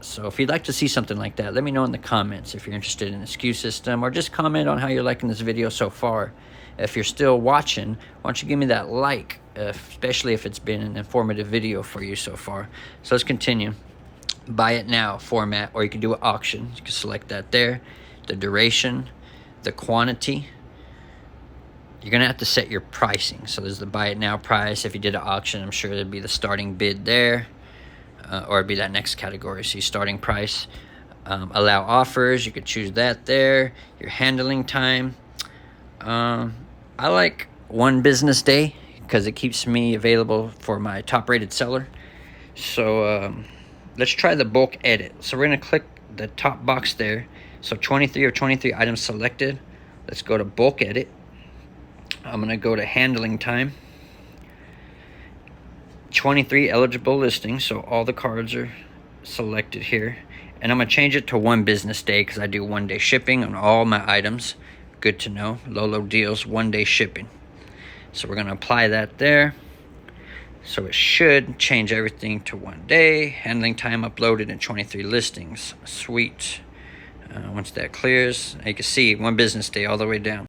So if you'd like to see something like that, let me know in the comments if you're interested in the SKU system, or just comment on how you're liking this video so far. If you're still watching, why don't you give me that like, especially if it's been an informative video for you so far. So let's continue. Buy it now format, or you can do an auction. You can select that there. The duration, the quantity. You're gonna have to set your pricing. So there's the buy it now price. If you did an auction, I'm sure there'd be the starting bid there, or it'd be that next category. So your starting price. Allow offers, you could choose that there. Your handling time. I like 1 business day because it keeps me available for my top rated seller. So let's try the bulk edit. So we're gonna click the top box there. So 23 of 23 items selected. Let's go to bulk edit. I'm gonna go to handling time. 23 eligible listings, so all the cards are selected here. And I'm gonna change it to 1 business day because I do 1-day shipping on all my items. Good to know. Lolo deals 1-day shipping. So we're gonna apply that there. So it should change everything to 1 day. Handling time uploaded in 23 listings. Sweet. Once that clears, you can see 1 business day all the way down.